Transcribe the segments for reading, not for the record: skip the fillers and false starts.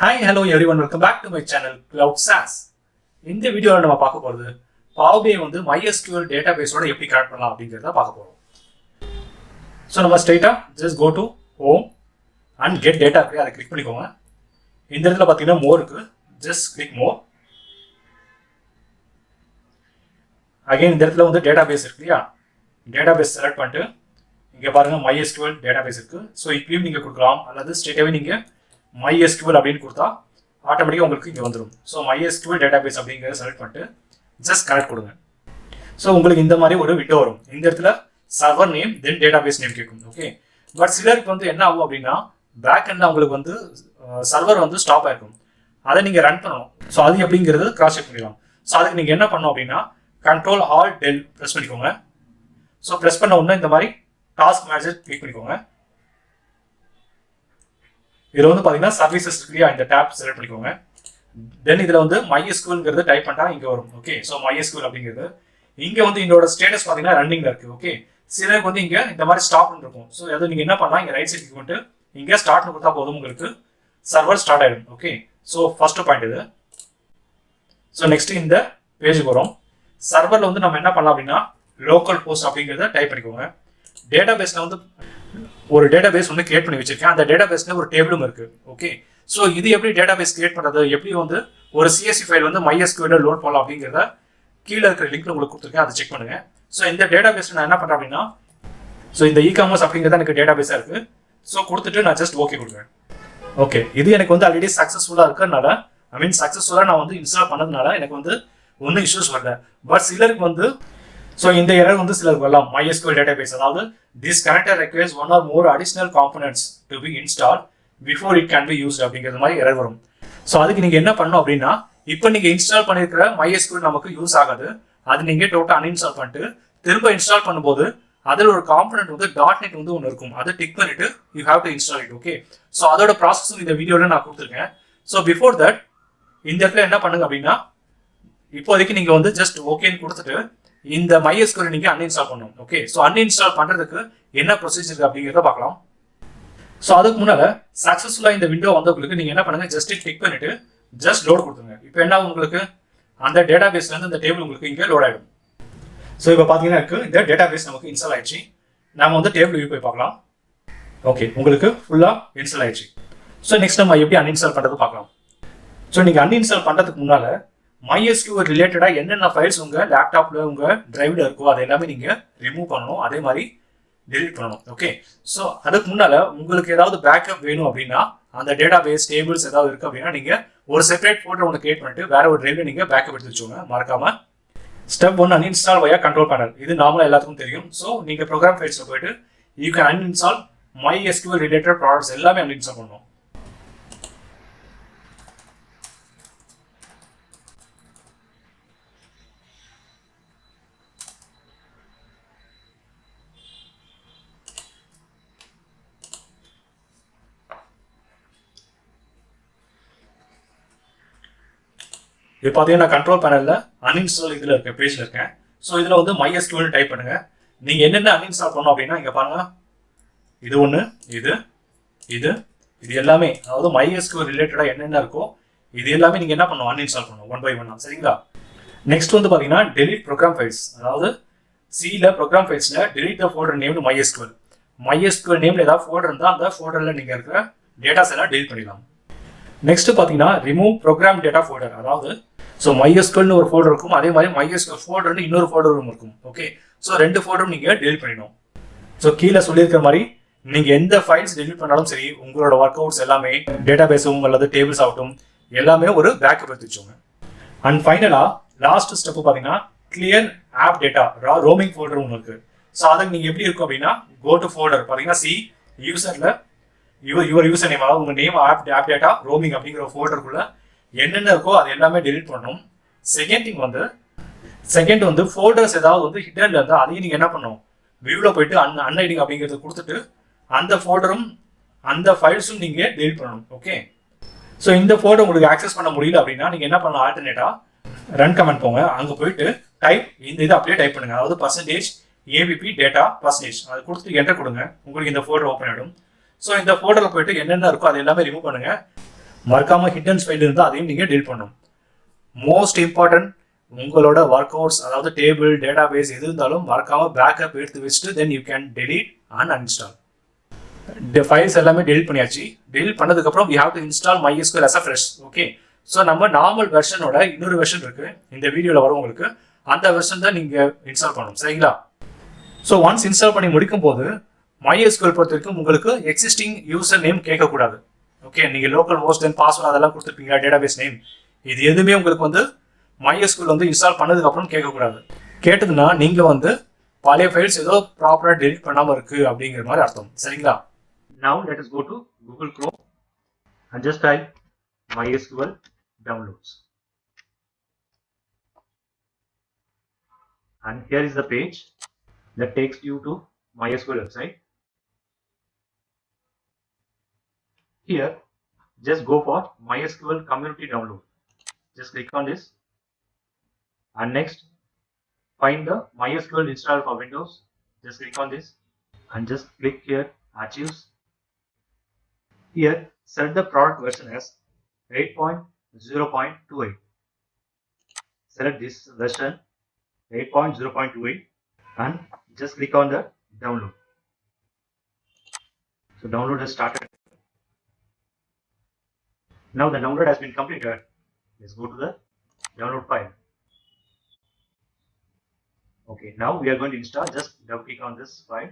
Hi, hello everyone, welcome back to my channel Cloud SaaS. இந்த வீடியோவில் நம்ம பார்க்க போகிறது Power BI வந்து MySQL டேட்டாபேஸோட எப்படி கனெக்ட் பண்ணலாம் அப்படிங்கிறத பார்க்க போகிறோம். ஸோ நம்ம ஸ்ட்ரைட்டாக just go to home and get data இருக்குது, அதை கிளிக் பண்ணிக்கோங்க. இந்த இடத்துல பார்த்தீங்கன்னா மோர் இருக்குது, ஜஸ்ட் கிளிக் மோர். அகைன் இந்த இடத்துல வந்து டேட்டாபேஸ் இருக்கு இல்லையா, டேட்டாபேஸ் செலக்ட் பண்ணிட்டு இங்கே பாருங்கள் MySQL டேட்டாபேஸ் இருக்குது. ஸோ இப்படியும் நீங்கள் கொடுக்கலாம், அல்லது ஸ்ட்ரெயிட்டாகவே நீங்கள் MySQL அப்படின்னு கொடுத்தா ஆட்டோமேட்டிக்காக உங்களுக்கு இங்கே வந்துடும். ஸோ MySQL டேட்டாபேஸ் அப்படிங்கிறத செலக்ட் பண்ணிட்டு ஜஸ்ட் கனெக்ட் கொடுங்க. ஸோ உங்களுக்கு இந்த மாதிரி ஒரு விண்டோ வரும். இந்த இடத்துல சர்வர் நேம் தென் டேட்டாபேஸ் நேம் கேட்கும். ஓகே, பட் சிலருக்கு வந்து என்ன ஆகும் அப்படின்னா பேக் எண்டில் உங்களுக்கு வந்து சர்வர் வந்து ஸ்டாப் ஆகிருக்கும், அதை நீங்கள் ரன் பண்ணணும். ஸோ அது எப்படிங்கிறது கிராஸ் செக் பண்ணிடலாம். ஸோ அதுக்கு நீங்கள் என்ன பண்ணணும் அப்படின்னா Control Alt Del ப்ரெஸ் பண்ணிக்கோங்க. ஸோ ப்ரெஸ் பண்ண உடனே இந்த மாதிரி டாஸ்க் மேனேஜர் கிளிக் பண்ணிக்கோங்க. இதில் வந்து பார்த்தீங்கன்னா சர்வீசஸ் இல்லையா, இந்த டேப் செலக்ட் பண்ணிக்கோங்க. தென் இதில் வந்து MySQLங்கிறது டைப் பண்ணா இங்கே வரும். ஓகே, ஸோ MySQL அப்படிங்கிறது இங்கே வந்து இதோட ஸ்டேட்டஸ் பார்த்தீங்கன்னா ரன்னிங்ல இருக்கு. ஓகே, சிலருக்கு வந்து இங்கே இந்த மாதிரி ஸ்டாப்னு இருக்கும். ஸோ அது நீங்கள் என்ன பண்ணலாம், இங்கே ரைட் சைட் வந்துட்டு இங்கே ஸ்டார்ட்னு கொடுத்தா போதும், உங்களுக்கு சர்வர் ஸ்டார்ட் ஆகிடும். ஓகே, ஸோ ஃபர்ஸ்ட் பாயிண்ட் இது. ஸோ நெக்ஸ்ட் இந்த பேஜுக்கு வரும். சர்வரில் வந்து நம்ம என்ன பண்ணலாம் அப்படின்னா லோக்கல் ஹோஸ்ட் அப்படிங்கிறத டைப் பண்ணிக்கோங்க. டேட்டாபேஸில் வந்து ஒரு டேட்டாபேஸ் வந்து கிரியேட் பண்ணி வச்சிருக்கேன், அந்த டேட்டாபேஸ்ல ஒரு டேபிளும் இருக்கு. ஓகே, ஸோ இது எப்படி டேட்டாபேஸ் கிரியேட் பண்ணுறது, எப்படி வந்து ஒரு CSV ஃபைல் வந்து MySQL லோட் பண்ணலாம் அப்படிங்கிறத கீழே இருக்கிற லிங்க்ல உங்களுக்கு கொடுத்துருக்கேன், அதை செக் பண்ணுங்க. ஸோ இந்த டேட்டாபேஸ் நான் என்ன பண்ணுறேன் அப்படின்னா, ஸோ இந்த இ-காமர்ஸ் அப்படிங்கிறத எனக்கு டேட்டாபேஸாக இருக்கு. ஸோ கொடுத்துட்டு நான் ஜஸ்ட் ஓகே கொடுக்குறேன். ஓகே, இது எனக்கு வந்து ஆல்ரெடி சக்ஸஸ்ஃபுல்லாக இருக்கிறதுனால, சக்ஸஸ்ஃபுல்லாக நான் வந்து இன்ஸ்டால் பண்ணதுனால எனக்கு வந்து ஒன்றும் இஷ்யூஸ் வரல. பட் சிலருக்கு வந்து ஸோ இந்த எரர் வந்து சிலருக்கு வரலாம். MySQL டேட்டாபேஸ், அதாவது this connector requires one or more additional components to be install before it can be used அப்படிங்கிறது மாதிரி எரர் வரும். ஸோ அதுக்கு நீங்கள் என்ன பண்ணணும் அப்படின்னா, இப்போ நீங்கள் இன்ஸ்டால் பண்ணியிருக்கிற MySQL நமக்கு யூஸ் ஆகாது, அது நீங்கள் டோட்டல் அன்இன்ஸ்டால் பண்ணிட்டு திரும்ப இன்ஸ்டால் பண்ணும்போது அதில் ஒரு காம்பனன்ட் வந்து .NET வந்து ஒன்று இருக்கும், அதை டிக் பண்ணிட்டு you have to install it. Okay, so அதோட ப்ராசஸும் இந்த வீடியோவில் நான் கொடுத்துருக்கேன். ஸோ பிஃபோர் தட் இந்த இடத்துல என்ன பண்ணுங்க அப்படின்னா, இப்போதைக்கு நீங்கள் வந்து ஜஸ்ட் ஓகேன்னு கொடுத்துட்டு இந்த MySQL நீங்க அன்இன்ஸ்டால் பண்ணணும். ஓகே, ஸோ அன்இன்ஸ்டால் பண்றதுக்கு என்ன ப்ரொசீஜர் அப்படிங்கிறத பார்க்கலாம். ஸோ அதுக்கு முன்னால சக்ஸஸ்ஃபுல்லாக இந்த விண்டோ வந்தவங்களுக்கு நீங்க என்ன பண்ணுங்க, ஜஸ்ட் கிளிக் பண்ணிட்டு ஜஸ்ட் லோட் கொடுத்துருங்க. இப்போ என்ன உங்களுக்கு அந்த டேட்டாபேஸ்ல இருந்து இந்த டேபிள் உங்களுக்கு இங்கே லோட் ஆயிடும். ஸோ இப்போ பார்த்தீங்கன்னா இருக்கு, இந்த டேட்டாபேஸ் நமக்கு இன்ஸ்டால் ஆயிடுச்சு. நம்ம வந்து டேபிள் வியூ போய் பார்க்கலாம். ஓகே, உங்களுக்கு ஃபுல்லா இன்ஸ்டால் ஆயிடுச்சு. ஸோ நெக்ஸ்ட் நம்ம எப்படி அன்இன்ஸ்டால் பண்றது பார்க்கலாம். ஸோ நீங்க அன்இன்ஸ்டால் பண்றதுக்கு முன்னால MySQL ரிலேட்டடாக என்னென்ன ஃபைல்ஸ் உங்கள் லேப்டாப்பில் உங்கள் டிரைவில் இருக்கோ அதை எல்லாமே நீங்கள் ரிமூவ் பண்ணணும், அதே மாதிரி டெலிட் பண்ணணும். ஓகே, ஸோ அதுக்கு முன்னால் உங்களுக்கு ஏதாவது பேக்கப் வேணும் அப்படின்னா, அந்த டேட்டாபேஸ் டேபிள்ஸ் ஏதாவது இருக்குது அப்படின்னா நீங்கள் ஒரு செப்பரேட் ஃபோல்டர் ஒன்று கிரியேட் பண்ணிட்டு வேற ஒரு டிரைவில் நீங்கள் பேக்கப் எடுத்து வச்சுக்கோங்க. மறக்காம ஸ்டெப் 1 அன்இன்ஸ்டால் வயா கண்ட்ரோல் பேனல், இது நார்மலாக எல்லாத்துக்கும் தெரியும். ஸோ நீங்கள் ப்ரோக்ராம் ஃபைல்ஸில் போயிட்டு you can uninstall MySQL related products எல்லாமே அன்இன்ஸ்டால் பண்ணணும். இது பார்த்தீங்கன்னா கண்ட்ரோல் பேனலில் அன்இன்ஸ்டால் இதில் இருக்க பேஜில் இருக்கேன். ஸோ இதில் வந்து MySQL டைப் பண்ணுங்க. நீங்கள் என்னென்ன அன்இன்ஸ்டால் பண்ணணும் அப்படின்னா இங்கே பாருங்க, இது ஒன்று, இது இது இது எல்லாமே, அதாவது MySQL ரிலேட்டடாக என்னென்ன இருக்கோ இது எல்லாமே நீங்கள் என்ன பண்ணணும், அன்இன்ஸ்டால் பண்ணணும் ஒன் பை ஒன்னா. சரிங்களா? நெக்ஸ்ட் வந்து பார்த்தீங்கன்னா டெலிட் ப்ரோக்ராம் ஃபைல்ஸ், அதாவது சியில் ப்ரோக்ராம் ஃபைல்ஸில் delete the folder name MySQL நேமில் ஏதாவது ஃபோல்டர் இருந்தால் அந்த ஃபோல்டரில் நீங்கள் இருக்கிற டேட்டாஸ் எல்லாம் டெலிட் பண்ணிடலாம். நெக்ஸ்ட் பார்த்தீங்கன்னா ரிமூவ் ப்ரோக்ராம் டேட்டா ஃபோல்டர், அதாவது ஸோ MySQLனு ஒரு ஃபோல்டர் இருக்கும், அதே மாதிரி MySQL ஃபோல்டர்னு இன்னொரு ஃபோல்டரும் இருக்கும். ஓகே, ஸோ ரெண்டு ஃபோல்டரும் நீங்கள் டெலிட் பண்ணிடணும். ஸோ கீழே சொல்லியிருக்கிற மாதிரி நீங்கள் எந்த ஃபைல்ஸ் டெலிட் பண்ணாலும் சரி, உங்களோட ஒர்க் அவுட்ஸ் எல்லாமே டேட்டாபேஸும் அல்லது டேபிள்ஸ் ஆகட்டும் எல்லாமே ஒரு பேக்கப் எடுத்து வச்சோங்க. அண்ட் ஃபைனலாக லாஸ்ட் ஸ்டெப் பார்த்தீங்கன்னா clear app data roaming folder ஒன்று இருக்குது. ஸோ அதுக்கு நீங்கள் எப்படி இருக்கும் அப்படின்னா கோ டு ஃபோல்டர் பார்த்தீங்கன்னா சி யூசரில் யுவர் யூசர் நேம், அதாவது உங்கள் நேம் ஆப் டேட்டா ரோமிங் அப்படிங்கிற ஃபோல்டருக்குள்ள என்னென்ன இருக்கோ அது எல்லாமே டெலிட் பண்ணணும். செகண்ட் வந்து ஃபோல்டர்ஸ் ஏதாவது வந்து ஹிடன்ல இருந்தால் அதையும் நீங்கள் என்ன பண்ணணும், வியூவில் போயிட்டு அன்ஹைடிங் அப்படிங்கிறத கொடுத்துட்டு அந்த ஃபோல்டரும் அந்த ஃபைல்ஸும் நீங்கள் டெலிட் பண்ணணும். ஓகே, ஸோ இந்த ஃபோல்டர் உங்களுக்கு ஆக்சஸ் பண்ண முடியல அப்படின்னா நீங்கள் என்ன பண்ணணும், ஆல்டர்னேட்டாக ரன் கமெண்ட் போங்க, அங்கே போயிட்டு டைப் இந்த இதை அப்படியே டைப் பண்ணுங்க, அதாவது %AVP data %, அது கொடுத்துட்டு என்டர் கொடுங்க, உங்களுக்கு இந்த ஃபோல்டர் ஓப்பன் ஆகிடும். ஸோ இந்த ஃபோல்டரில் போயிட்டு என்னென்ன இருக்கோ அது எல்லாமே ரிமூவ் பண்ணுங்க. மறக்காம ஹிடன் ஃபைல் இருந்தால் அதையும் நீங்கள் டெலிட் பண்ணணும். மோஸ்ட் இம்பார்ட்டன்ட், உங்களோட ஒர்க் அவுட்ஸ் அதாவது டேபிள் டேட்டாபேஸ் எது இருந்தாலும் மறக்காம பேக்கப் எடுத்து வச்சுட்டு then you can delete and uninstall. Files எல்லாமே டெலிட் பண்ணியாச்சு. டெலிட் பண்ணதுக்கப்புறம் you have to install MySQL as a fresh. Okay, so நம்ம நார்மல் வெர்ஷனோட இன்னொரு வெர்ஷன் இருக்கு இந்த வீடியோவில் வரும் உங்களுக்கு. அந்த வெர்ஷன் தான் நீங்கள் இன்ஸ்டால் பண்ணணும், சரிங்களா? ஸோ ஒன்ஸ் இன்ஸ்டால் பண்ணி முடிக்கும் போது MySQL பொறுத்த வரைக்கும் உங்களுக்கு எக்ஸிஸ்டிங் யூசர் நேம் கேட்கக்கூடாது. ஓகே, நீங்கள் லோக்கல் ஹோஸ்ட் அண்ட் பாஸ்வேர்ட் அதெல்லாம் கொடுத்துருப்பீங்களா, டேட்டாபேஸ் நேம், இது எதுவுமே உங்களுக்கு வந்து MySQL வந்து இன்ஸ்டால் பண்ணதுக்கப்புறம் கேட்கக்கூடாது. கேட்டதுன்னா நீங்கள் வந்து பழைய ஃபைல்ஸ் ஏதோ ப்ராப்பராக டெலிட் பண்ணாமல் இருக்குது அப்படிங்கிற மாதிரி அர்த்தம், சரிங்களா? Now let us go to Google Chrome and just type MySQL downloads. And here is the page that takes you to MySQL website. Here, just go for MySQL community download. Just click on this. And next, find the MySQL install for Windows. Just click on this. And just click here, Archives. Here, set the product version as 8.0.28. Select this version 8.0.28 and just click on the download. So download has started. Now the download has been completed. Let's go to the download file. Okay, now we are going to install. Just double click on this file.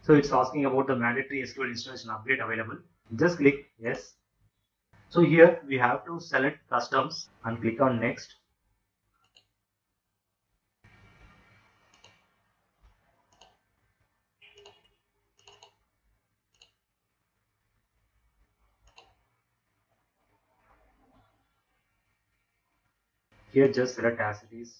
So it's asking about the mandatory SQL installation update available. Just click yes. So here we have to select customs and click on next. Here just select as it is.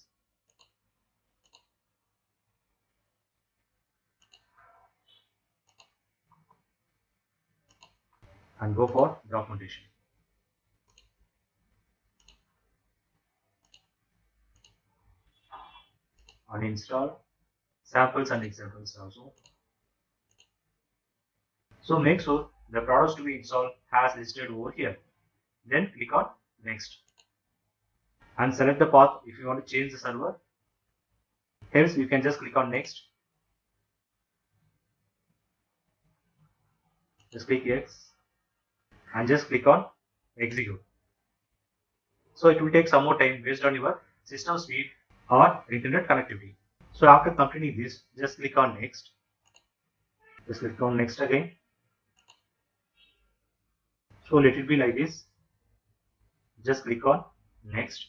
And go for documentation. Uninstall samples and examples also. So make sure the products to be installed has listed over here. Then click on next. And select the path if you want to change the server. Else you can just click on next. Just click yes. And just click on execute. So it will take some more time based on your system speed or internet connectivity. So after completing this, just click on next. Just click on next again. So let it be like this. Just click on next.